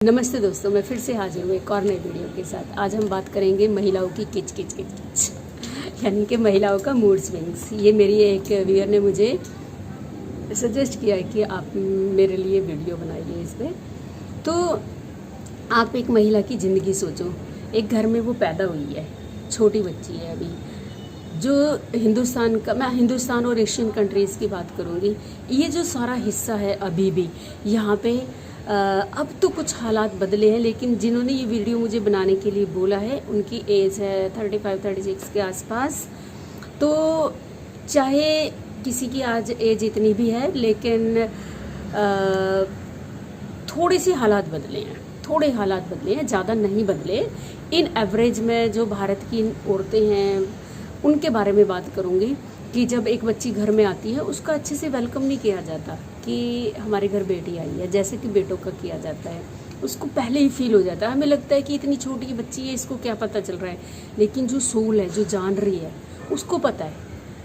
नमस्ते दोस्तों, मैं फिर से हाजिर हूँ एक और नई वीडियो के साथ। आज हम बात करेंगे महिलाओं की किच किच किच किच यानी कि महिलाओं का मूड स्विंग्स। ये मेरी एक व्यूअर ने मुझे सजेस्ट किया है कि आप मेरे लिए वीडियो बनाइए इस पर। तो आप एक महिला की ज़िंदगी सोचो। एक घर में वो पैदा हुई है, छोटी बच्ची है अभी, जो मैं हिंदुस्तान और एशियन कंट्रीज़ की बात करूँगी। ये जो सारा हिस्सा है अभी भी यहाँ पे अब तो कुछ हालात बदले हैं, लेकिन जिन्होंने ये वीडियो मुझे बनाने के लिए बोला है उनकी एज है 35-36 के आसपास। तो चाहे किसी की आज एज इतनी भी है, लेकिन थोड़े से हालात बदले हैं, थोड़े हालात बदले हैं, ज़्यादा नहीं बदले। इन एवरेज में जो भारत की औरतें हैं उनके बारे में बात करूँगी कि जब एक बच्ची घर में आती है उसका अच्छे से वेलकम नहीं किया जाता कि हमारे घर बेटी आई है, जैसे कि बेटों का किया जाता है। उसको पहले ही फील हो जाता है, हमें लगता है कि इतनी छोटी बच्ची है, इसको क्या पता चल रहा है। लेकिन जो सोल है, जो जान रही है, उसको पता है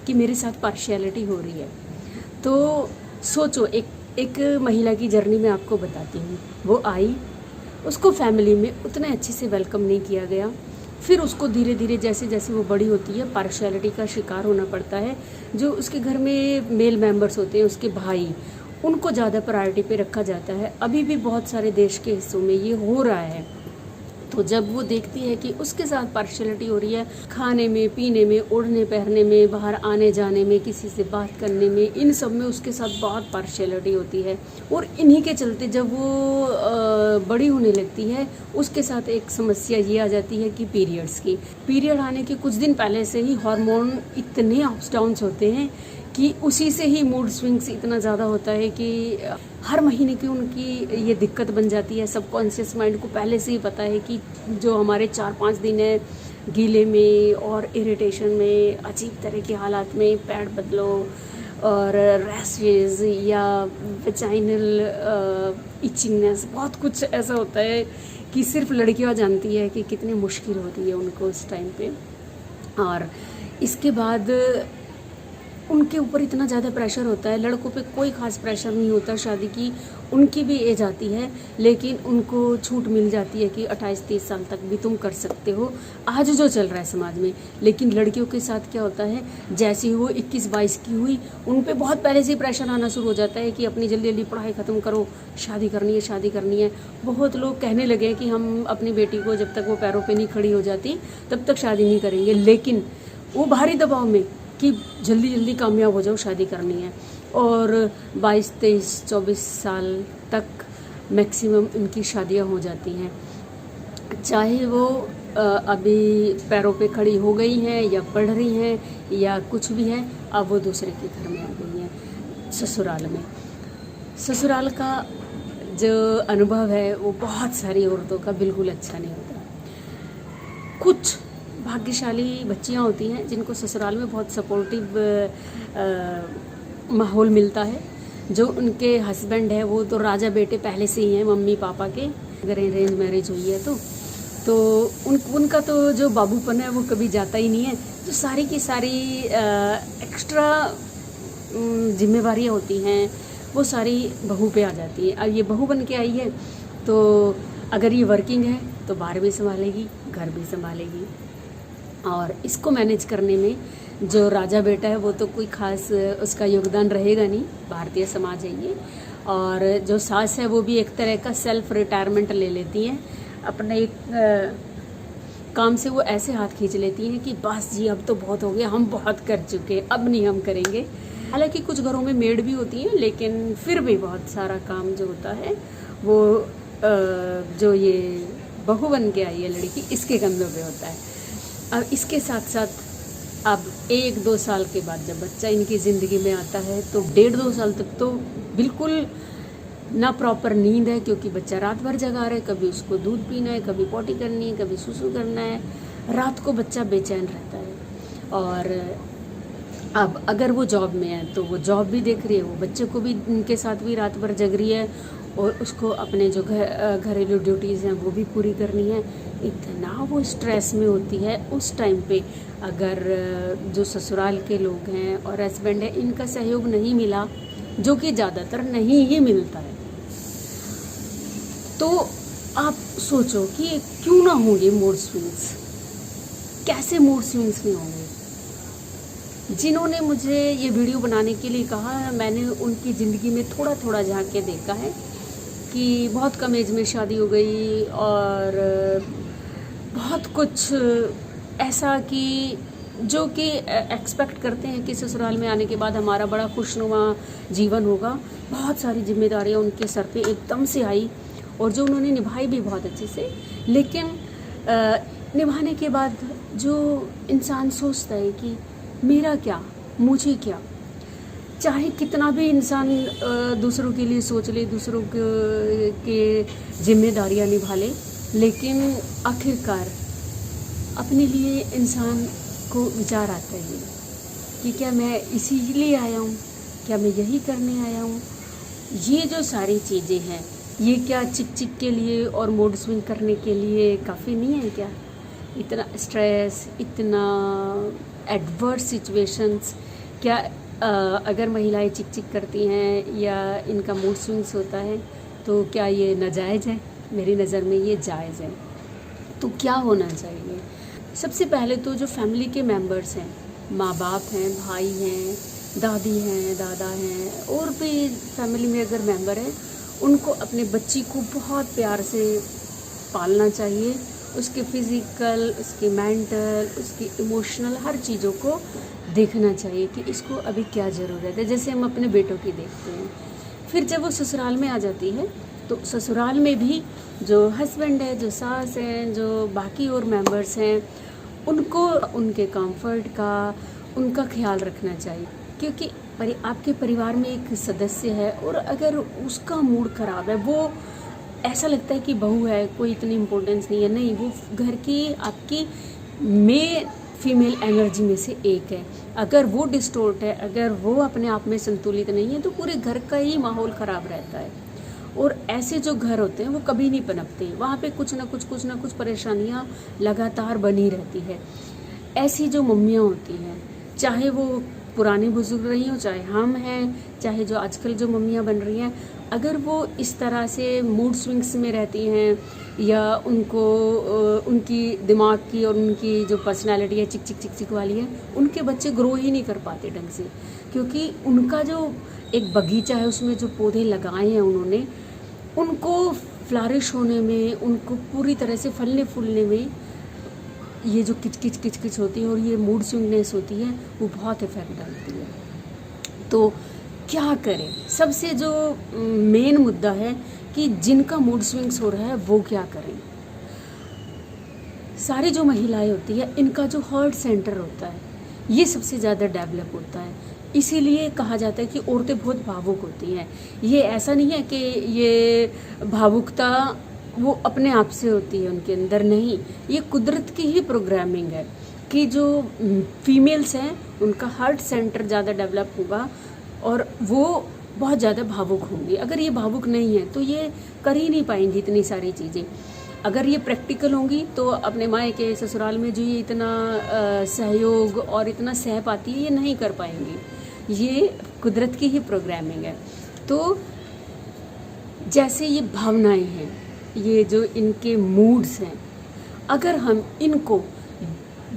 कि मेरे साथ पार्शियलिटी हो रही है। तो सोचो, एक महिला की जर्नी मैं आपको बताती हूँ। वो आई, उसको फैमिली में उतने अच्छे से वेलकम नहीं किया गया। फिर उसको धीरे धीरे जैसे जैसे वो बड़ी होती है पार्शियलिटी का शिकार होना पड़ता है। जो उसके घर में मेल मेंबर्स होते हैं, उसके भाई, उनको ज़्यादा प्रायोरिटी पे रखा जाता है। अभी भी बहुत सारे देश के हिस्सों में ये हो रहा है। तो जब वो देखती है कि उसके साथ पार्शियलिटी हो रही है, खाने में, पीने में, ओढ़ने पहनने में, बाहर आने जाने में, किसी से बात करने में, इन सब में उसके साथ बहुत पार्शियलिटी होती है। और इन्हीं के चलते जब वो बड़ी होने लगती है, उसके साथ एक समस्या ये आ जाती है कि पीरियड्स की। पीरियड आने के कुछ दिन पहले से ही हार्मोन इतने अप्स डाउन्स होते हैं कि उसी से ही मूड स्विंग्स इतना ज़्यादा होता है कि हर महीने की उनकी ये दिक्कत बन जाती है। सबकॉन्शियस माइंड को पहले से ही पता है कि जो हमारे 4-5 दिन है गीले में और इरिटेशन में, अजीब तरह के हालात में, पैड बदलो और रैशेज या वेजाइनल इचिंगनेस, बहुत कुछ ऐसा होता है कि सिर्फ लड़कियां जानती है कि कितनी मुश्किल होती है उनको उस टाइम पे। और इसके बाद उनके ऊपर इतना ज़्यादा प्रेशर होता है। लड़कों पे कोई ख़ास प्रेशर नहीं होता शादी की, उनकी भी एज आती है, लेकिन उनको छूट मिल जाती है कि 28-30 साल तक भी तुम कर सकते हो, आज जो चल रहा है समाज में। लेकिन लड़कियों के साथ क्या होता है, जैसे ही वो 21-22 की हुई, उन पे बहुत पहले से प्रेशर आना शुरू हो जाता है कि अपनी जल्दी जल्दी पढ़ाई ख़त्म करो, शादी करनी है, शादी करनी है। बहुत लोग कहने लगे कि हम अपनी बेटी को जब तक वो पैरों पर नहीं खड़ी हो जाती तब तक शादी नहीं करेंगे, लेकिन वो बाहरी दबाव में कि जल्दी जल्दी कामयाब हो जाओ, शादी करनी है। और 22, 23, 24 साल तक मैक्सिमम इनकी शादियां हो जाती हैं। चाहे वो अभी पैरों पे खड़ी हो गई हैं या पढ़ रही हैं या कुछ भी है, अब वो दूसरे के घर में आ गई हैं, ससुराल में। ससुराल का जो अनुभव है वो बहुत सारी औरतों का बिल्कुल अच्छा नहीं होता। कुछ भाग्यशाली बच्चियां होती हैं जिनको ससुराल में बहुत सपोर्टिव माहौल मिलता है। जो उनके हस्बैंड है वो तो राजा बेटे पहले से ही हैं मम्मी पापा के, अगर अरेंज मैरिज हुई है तो उनका तो जो बाबूपन है वो कभी जाता ही नहीं है। जो सारी की सारी एक्स्ट्रा जिम्मेवारियाँ होती हैं वो सारी बहू पे आ जाती है। अब ये बहू बन के आई है तो अगर ये वर्किंग है तो बाहर भी संभालेगी, घर भी संभालेगी। और इसको मैनेज करने में जो राजा बेटा है वो तो कोई ख़ास उसका योगदान रहेगा नहीं, भारतीय समाज है ये। और जो सास है वो भी एक तरह का सेल्फ रिटायरमेंट ले लेती हैं अपने काम से। वो ऐसे हाथ खींच लेती हैं कि बस जी अब तो बहुत हो गया, हम बहुत कर चुके, अब नहीं हम करेंगे। हालांकि कुछ घरों में मेड भी होती हैं, लेकिन फिर भी बहुत सारा काम जो होता है वो जो ये बहू बन के आई है लड़की, इसके कंधों पे होता है। अब इसके साथ साथ अब 1-2 साल के बाद जब बच्चा इनकी ज़िंदगी में आता है तो 1.5-2 साल तक तो बिल्कुल ना प्रॉपर नींद है, क्योंकि बच्चा रात भर जगा रहा है। कभी उसको दूध पीना है, कभी पोटी करनी है, कभी सुसु करना है। रात को बच्चा बेचैन रहता है। और अब अगर वो जॉब में है तो वो जॉब भी देख रही है, वो बच्चे को भी उनके साथ भी रात भर जग रही है, और उसको अपने जो घरेलू ड्यूटीज़ हैं वो भी पूरी करनी है। इतना वो स्ट्रेस में होती है उस टाइम पे। अगर जो ससुराल के लोग हैं और हस्बैंड है, इनका सहयोग नहीं मिला, जो कि ज़्यादातर नहीं ही मिलता है, तो आप सोचो कि क्यों ना होंगे मूड स्विंग्स, कैसे मूड स्विंग्स नहीं होंगे। जिन्होंने मुझे ये वीडियो बनाने के लिए कहा, मैंने उनकी ज़िंदगी में थोड़ा थोड़ा झांक के देखा है कि बहुत कम एज में शादी हो गई और बहुत कुछ ऐसा कि जो कि एक्सपेक्ट करते हैं कि ससुराल में आने के बाद हमारा बड़ा खुशनुमा जीवन होगा। बहुत सारी जिम्मेदारियां उनके सर पे एकदम से आई और जो उन्होंने निभाई भी बहुत अच्छे से, लेकिन निभाने के बाद जो इंसान सोचता है कि मेरा क्या, मुझे क्या, चाहे कितना भी इंसान दूसरों के लिए सोच ले, दूसरों के जिम्मेदारियां निभा ले, लेकिन आखिरकार अपने लिए इंसान को विचार आता है कि क्या मैं इसीलिए आया हूँ, क्या मैं यही करने आया हूँ। ये जो सारी चीज़ें हैं, ये क्या चिक चिक के लिए और मूड स्विंग करने के लिए काफ़ी नहीं है क्या? इतना स्ट्रेस, इतना एडवर्स सिचुएशंस, क्या अगर महिलाएं चिक चिक करती हैं या इनका मूड स्विंग्स होता है तो क्या ये नाजायज़ है? मेरी नज़र में ये जायज़ है। तो क्या होना चाहिए? सबसे पहले तो जो फैमिली के मेंबर्स हैं, माँ बाप हैं, भाई हैं, दादी हैं, दादा हैं, और भी फैमिली में अगर मेंबर हैं, उनको अपने बच्ची को बहुत प्यार से पालना चाहिए। उसके फिज़िकल, उसके मेंटल, उसकी इमोशनल हर चीज़ों को देखना चाहिए कि इसको अभी क्या ज़रूरत है, जैसे हम अपने बेटों की देखते हैं। फिर जब वो ससुराल में आ जाती है तो ससुराल में भी जो हस्बैंड है, जो सास हैं, जो बाकी और मेंबर्स हैं, उनको उनके कंफर्ट का, उनका ख्याल रखना चाहिए, क्योंकि आपके परिवार में एक सदस्य है और अगर उसका मूड ख़राब है, वो ऐसा लगता है कि बहू है, कोई इतनी इम्पोर्टेंस नहीं है, नहीं, वो घर की आपकी फीमेल एनर्जी में से एक है। अगर वो डिस्टोर्ट है, अगर वो अपने आप में संतुलित नहीं है, तो पूरे घर का ही माहौल ख़राब रहता है। और ऐसे जो घर होते हैं वो कभी नहीं पनपते, वहाँ पे कुछ ना कुछ परेशानियाँ लगातार बनी रहती है। ऐसी जो मम्मियाँ होती हैं, चाहे वो पुरानी बुजुर्ग रही हो, चाहे हम हैं, चाहे जो आजकल जो मम्मियाँ बन रही हैं, अगर वो इस तरह से मूड स्विंग्स में रहती हैं या उनको उनकी दिमाग की और उनकी जो पर्सनालिटी है चिक चिक चिक चिक वाली है, उनके बच्चे ग्रो ही नहीं कर पाते ढंग से, क्योंकि उनका जो एक बगीचा है उसमें जो पौधे लगाए हैं उन्होंने, उनको फ्लारिश होने में, उनको पूरी तरह से फलने फूलने में ये जो किच किच किच किच होती है और ये मूड स्विंगनेस होती है, वो बहुत इफेक्ट डालती है। तो क्या करें? सबसे जो मेन मुद्दा है कि जिनका मूड स्विंग्स हो रहा है वो क्या करें। सारी जो महिलाएं होती है, इनका जो हार्ट सेंटर होता है, ये सबसे ज़्यादा डेवलप होता है। इसीलिए कहा जाता है कि औरतें बहुत भावुक होती हैं। ये ऐसा नहीं है कि ये भावुकता वो अपने आप से होती है उनके अंदर, नहीं, ये कुदरत की ही प्रोग्रामिंग है कि जो फीमेल्स हैं उनका हार्ट सेंटर ज़्यादा डेवलप होगा और वो बहुत ज़्यादा भावुक होंगी। अगर ये भावुक नहीं है तो ये कर ही नहीं पाएंगी इतनी सारी चीज़ें। अगर ये प्रैक्टिकल होंगी तो अपने मायके ससुराल में जो ये इतना सहयोग और इतना सह पाती है, ये नहीं कर पाएंगी। ये कुदरत की ही प्रोग्रामिंग है। तो जैसे ये भावनाएं हैं, ये जो इनके मूड्स हैं, अगर हम इनको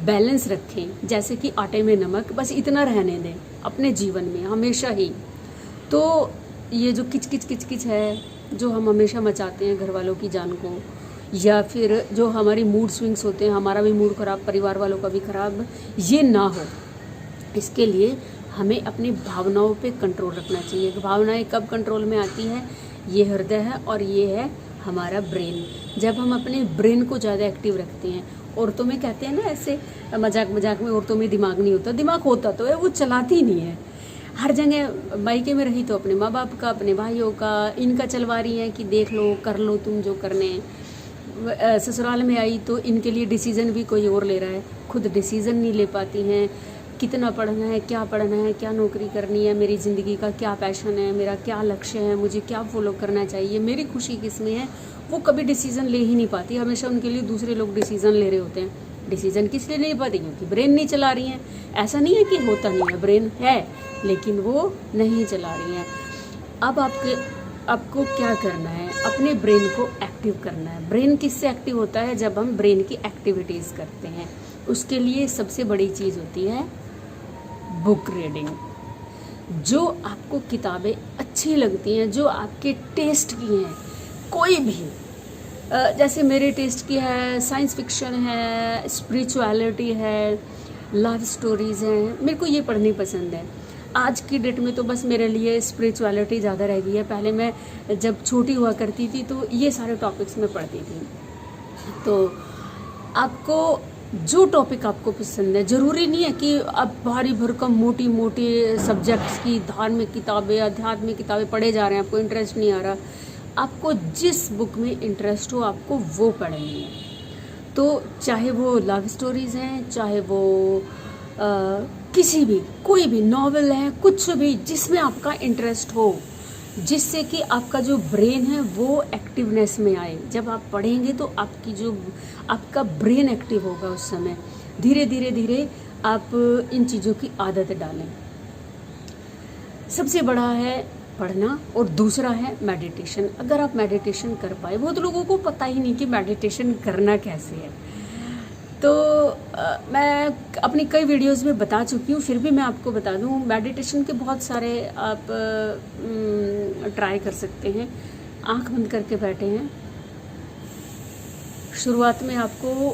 बैलेंस रखें, जैसे कि आटे में नमक, बस इतना रहने दें अपने जीवन में हमेशा ही, तो ये जो किच किच किच किच है जो हम हमेशा मचाते हैं घर वालों की जान को, या फिर जो हमारी मूड स्विंग्स होते हैं, हमारा भी मूड ख़राब, परिवार वालों का भी ख़राब, ये ना हो। इसके लिए हमें अपनी भावनाओं पे कंट्रोल रखना चाहिए। भावनाएं कब कंट्रोल में आती है? ये हृदय है और ये है हमारा ब्रेन। जब हम अपने ब्रेन को ज़्यादा एक्टिव रखते हैं, औरतों में कहते हैं ना ऐसे मजाक मजाक में, औरतों में दिमाग नहीं होता। दिमाग होता तो है, वो चलाती नहीं है। हर जगह मायके में रही तो अपने माँ बाप का, अपने भाइयों का, इनका चलवा रही है कि देख लो, कर लो तुम जो करने। ससुराल में आई तो इनके लिए डिसीज़न भी कोई और ले रहा है, खुद डिसीज़न नहीं ले पाती हैं। कितना पढ़ना है, क्या पढ़ना है, क्या नौकरी करनी है, मेरी ज़िंदगी का क्या पैशन है, मेरा क्या लक्ष्य है, मुझे क्या फॉलो करना चाहिए, मेरी खुशी किस में है, वो कभी डिसीज़न ले ही नहीं पाती। हमेशा उनके लिए दूसरे लोग डिसीज़न ले रहे होते हैं। डिसीज़न किस लिए नहीं पाती? क्योंकि ब्रेन नहीं चला रही हैं। ऐसा नहीं है कि होता नहीं है, ब्रेन है, लेकिन वो नहीं चला रही हैं। अब आपके आपको क्या करना है, अपने ब्रेन को एक्टिव करना है। ब्रेन किससे एक्टिव होता है? जब हम ब्रेन की एक्टिविटीज़ करते हैं। उसके लिए सबसे बड़ी चीज़ होती है बुक रीडिंग। जो आपको किताबें अच्छी लगती हैं, जो आपके टेस्ट की हैं, कोई भी, जैसे मेरे टेस्ट की है, साइंस फिक्शन है, स्पिरिचुअलिटी है, लव स्टोरीज़ हैं, मेरे को ये पढ़नी पसंद है। आज की डेट में तो बस मेरे लिए स्पिरिचुअलिटी ज़्यादा रह गई है। पहले मैं जब छोटी हुआ करती थी तो ये सारे टॉपिक्स मैं पढ़ती थी। तो आपको जो टॉपिक आपको पसंद है, ज़रूरी नहीं है कि आप भारी भरकम मोटी मोटी सब्जेक्ट्स की धार्मिक किताबें, आध्यात्मिक किताबें पढ़े जा रहे हैं, आपको इंटरेस्ट नहीं आ रहा। आपको जिस बुक में इंटरेस्ट हो आपको वो पढ़नी है। तो चाहे वो लव स्टोरीज़ हैं, चाहे वो किसी भी, कोई भी नॉवेल है, कुछ भी जिसमें आपका इंटरेस्ट हो, जिससे कि आपका जो ब्रेन है वो एक्टिवनेस में आए। जब आप पढ़ेंगे तो आपकी जो आपका ब्रेन एक्टिव होगा उस समय। धीरे धीरे धीरे आप इन चीज़ों की आदत डालें। सबसे बड़ा है पढ़ना और दूसरा है मेडिटेशन। अगर आप मेडिटेशन कर पाए, बहुत लोगों को पता ही नहीं कि मेडिटेशन करना कैसे है। तो मैं अपनी कई वीडियोस में बता चुकी हूँ, फिर भी मैं आपको बता दूँ, मेडिटेशन के बहुत सारे आप ट्राई कर सकते हैं। आंख बंद करके बैठे हैं। शुरुआत में आपको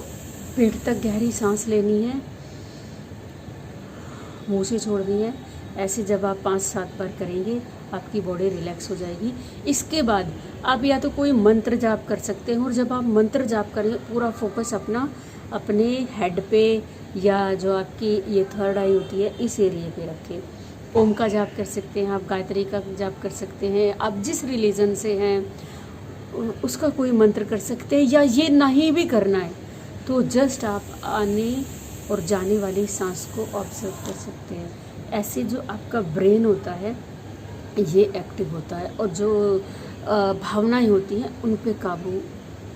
पेट तक गहरी सांस लेनी है, मुंह से छोड़नी है। ऐसे जब आप 5-7 बार करेंगे आपकी बॉडी रिलैक्स हो जाएगी। इसके बाद आप या तो कोई मंत्र जाप कर सकते हैं, और जब आप मंत्र जाप करें पूरा फोकस अपने हेड पे, या जो आपकी ये थर्ड आई होती है इस एरिया पे रखें। ओम का जाप कर सकते हैं आप, गायत्री का जाप कर सकते हैं, आप जिस रिलीजन से हैं उसका कोई मंत्र कर सकते हैं। या ये नहीं भी करना है तो जस्ट आप आने और जाने वाली सांस को ऑब्जर्व कर सकते हैं। ऐसे जो आपका ब्रेन होता है ये एक्टिव होता है, और जो भावनाएं होती हैं उन पे काबू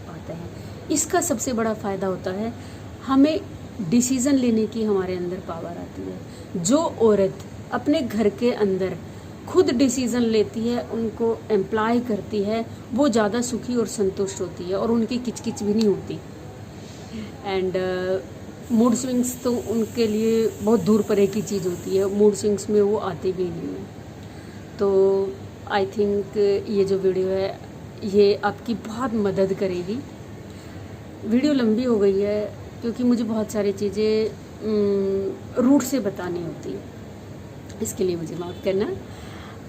पाता है। इसका सबसे बड़ा फ़ायदा होता है हमें डिसीज़न लेने की हमारे अंदर पावर आती है। जो औरत अपने घर के अंदर खुद डिसीज़न लेती है, उनको एम्प्लॉय करती है, वो ज़्यादा सुखी और संतुष्ट होती है, और उनकी किचकिच भी नहीं होती। एंड मूड स्विंग्स तो उनके लिए बहुत दूर परे की चीज़ होती है, मूड स्विंग्स में वो आते भी नहीं हैं। तो आई थिंक ये जो वीडियो है ये आपकी बहुत मदद करेगी। वीडियो लंबी हो गई है क्योंकि मुझे बहुत सारी चीज़ें रूट से बतानी होती है, इसके लिए मुझे माफ़ करना।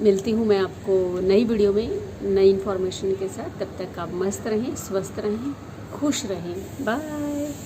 मिलती हूँ मैं आपको नई वीडियो में नई इन्फॉर्मेशन के साथ। तब तक आप मस्त रहें, स्वस्थ रहें, खुश रहें। बाय।